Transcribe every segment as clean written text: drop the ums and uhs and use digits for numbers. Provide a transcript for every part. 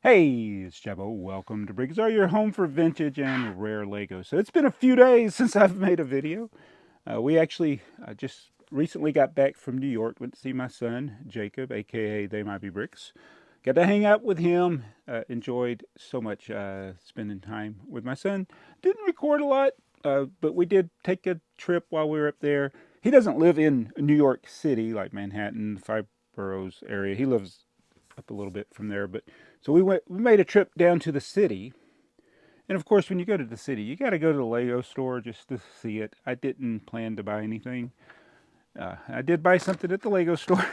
Hey, it's Jabbo. Welcome to BrickTsar, your home for vintage and rare Legos. So it's been a few days since I've made a video. We actually just recently got back from New York. Went to see my son, Jacob, aka TheyMightBeBricks. Got to hang out with him. Enjoyed so much spending time with my son. Didn't record a lot, but we did take a trip while we were up there. He doesn't live in New York City, like Manhattan, five boroughs area. He lives up a little bit from there. But so we made a trip down to the city, and of course, when you go to the city, you got to go to the Lego store just to see it. I didn't plan to buy anything. I did buy something at the Lego store.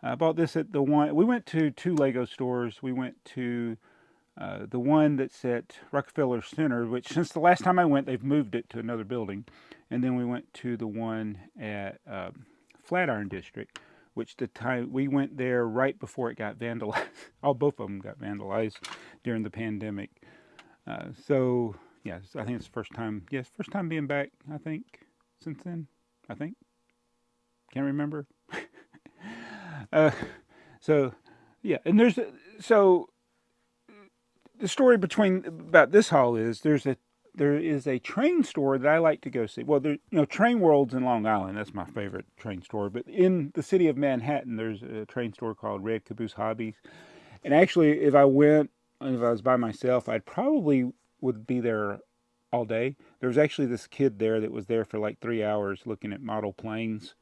I bought this at the one. We went to two Lego stores. We went to the one that's at Rockefeller Center, which since the last time I went, they've moved it to another building. And then we went to the one at Flatiron District, which the time we went there right before it got vandalized. All both of them got vandalized during the pandemic. So yeah, I think it's the first time. Yes, first time being back. I think since then. I think can't remember. uh, so yeah, and so the story between about this haul is there is a train store that I like to go see. Well, Train World's in Long Island. That's my favorite train store. But in the city of Manhattan, there's a train store called Red Caboose Hobbies. And actually, if I was by myself, I'd probably would be there all day. There was actually this kid there that was there for like 3 hours looking at model planes.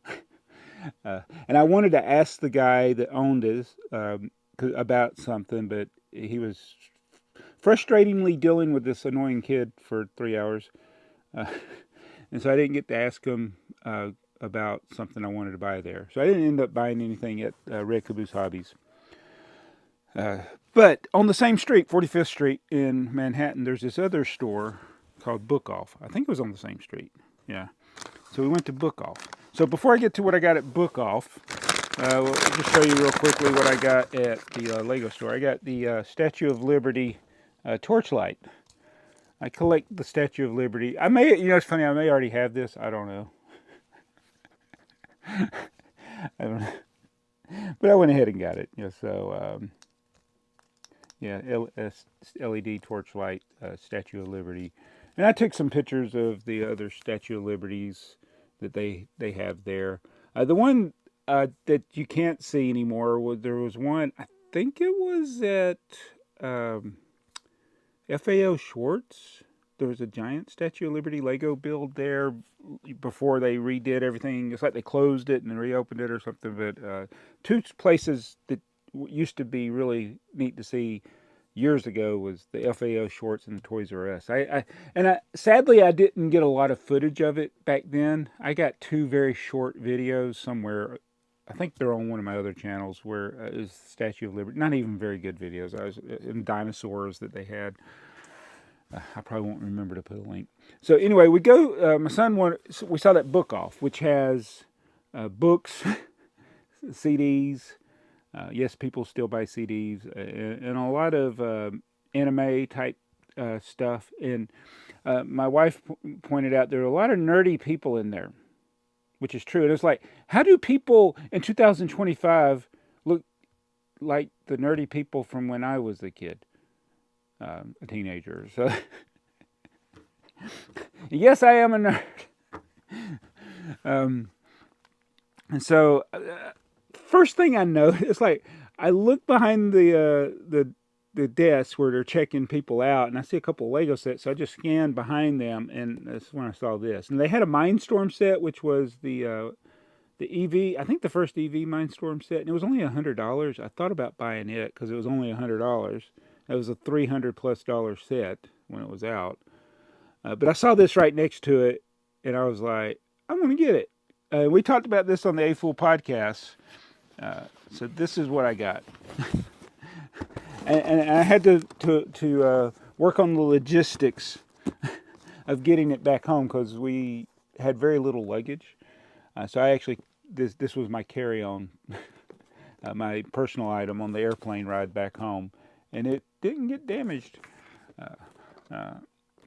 And I wanted to ask the guy that owned this about something, but he was frustratingly dealing with this annoying kid for 3 hours. Uh, and so I didn't get to ask him about something I wanted to buy there. So I didn't end up buying anything at Red Caboose Hobbies. Uh, but on the same street, 45th Street in Manhattan, there's this other store called Book Off. I think it was on the same street. Yeah. So we went to Book Off. So before I get to what I got at Book Off, we'll just show you real quickly what I got at the Lego store. I got the Statue of Liberty torchlight. I collect the Statue of Liberty. It's funny, I may already have this. I don't know. I don't know. But I went ahead and got it. Yeah, LED torchlight, Statue of Liberty. And I took some pictures of the other Statue of Liberties that they have there. The one that you can't see anymore, there was one, I think it was at um, FAO Schwartz. There was a giant Statue of Liberty Lego build there before they redid everything. It's like they closed it and then reopened it or something. But two places that used to be really neat to see years ago was the FAO Schwartz and the Toys R Us. Sadly I didn't get a lot of footage of it back then. I got two very short videos somewhere. I think they're on one of my other channels where is Statue of Liberty. Not even very good videos. I was in dinosaurs that they had. I probably won't remember to put a link. So anyway, we go. My son wanted. We saw that Book Off, which has books, CDs. Yes, people still buy CDs and a lot of anime type stuff. And my wife pointed out there are a lot of nerdy people in there, which is true. And it's like, how do people in 2025 look like the nerdy people from when I was a kid, a teenager? So yes, I am a nerd. Um, and so first thing I know, it's like I look behind the desk where they're checking people out, and I see a couple of Lego sets. So I just scanned behind them, and that's when I saw this. And they had a Mindstorm set, which was the EV. I think the first EV Mindstorm set, and it was only $100. I thought about buying it because it was only $100. It was a $300+ set when it was out. But I saw this right next to it, and I was like, I'm going to get it. We talked about this on the A Fool podcast. So this is what I got, and I had to work on the logistics of getting it back home because we had very little luggage. So I actually this was my carry-on, my personal item on the airplane ride back home, and it didn't get damaged. Uh,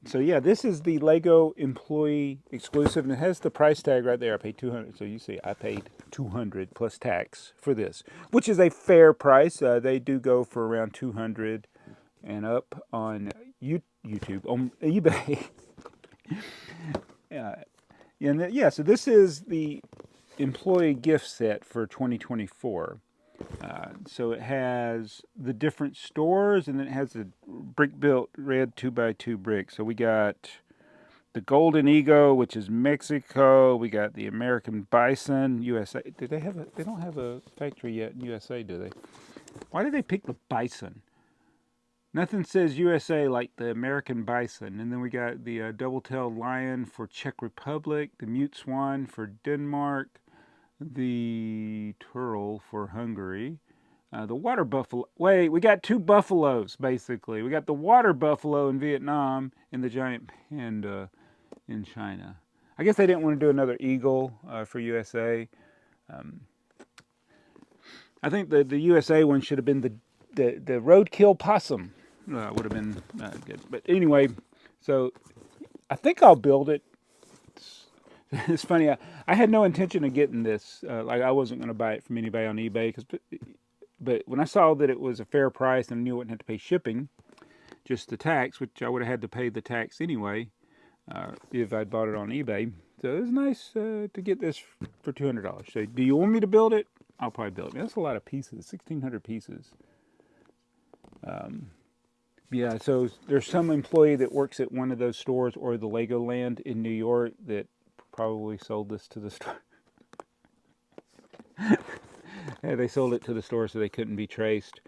So yeah, this is the Lego employee exclusive, and it has the price tag right there. I paid 200. So you see, I paid 200 plus tax for this, which is a fair price. They do go for around 200 and up on YouTube, on eBay. And yeah, so this is the employee gift set for 2024. So it has the different stores, and then it has a brick built red 2x2 brick. So we got the Golden Eagle, which is Mexico. We got the American Bison, USA. Did they have a? They don't have a factory yet in USA, do they? Why did they pick the bison? Nothing says USA like the American Bison. And then we got the double-tailed lion for Czech Republic, the mute swan for Denmark, the turtle for Hungary, the water buffalo. Wait, we got two buffaloes, basically. We got the water buffalo in Vietnam and the giant panda in China. I guess they didn't want to do another eagle for USA. I think the USA one should have been the roadkill possum. Would have been good. But anyway, so I think I'll build it. It's funny. I had no intention of getting this. Like I wasn't going to buy it from anybody on eBay. But when I saw that it was a fair price and I knew I wouldn't have to pay shipping, just the tax, which I would have had to pay the tax anyway if I'd bought it on eBay. So it was nice to get this for $200. So do you want me to build it? I'll probably build it. That's a lot of pieces, 1,600 pieces. Yeah, so there's some employee that works at one of those stores or the Legoland in New York that probably sold this to the store. Yeah, they sold it to the store so they couldn't be traced.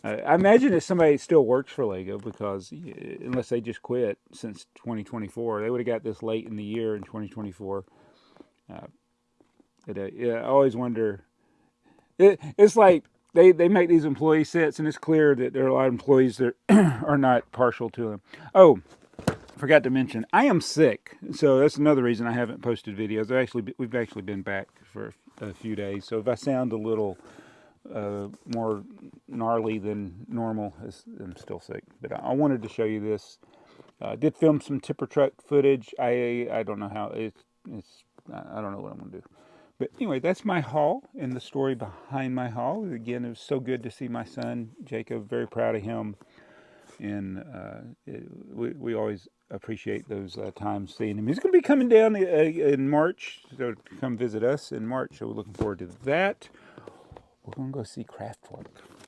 I imagine it's somebody that still works for Lego because unless they just quit since 2024, they would have got this late in the year in 2024. Yeah, I always wonder. It's like they make these employee sets, and it's clear that there are a lot of employees that are not partial to them. Oh, forgot to mention, I am sick, so that's another reason I haven't posted videos. We've actually been back for a few days, so if I sound a little more gnarly than normal, I'm still sick. But I wanted to show you this. Did film some tipper truck footage. I don't know how it's. I don't know what I'm gonna do. But anyway, that's my haul and the story behind my haul. Again, it was so good to see my son, Jacob. Very proud of him. And we always appreciate those times seeing him. He's going to be coming down in March, so to come visit us in March. So we're looking forward to that. We're going to go see Kraftwerk.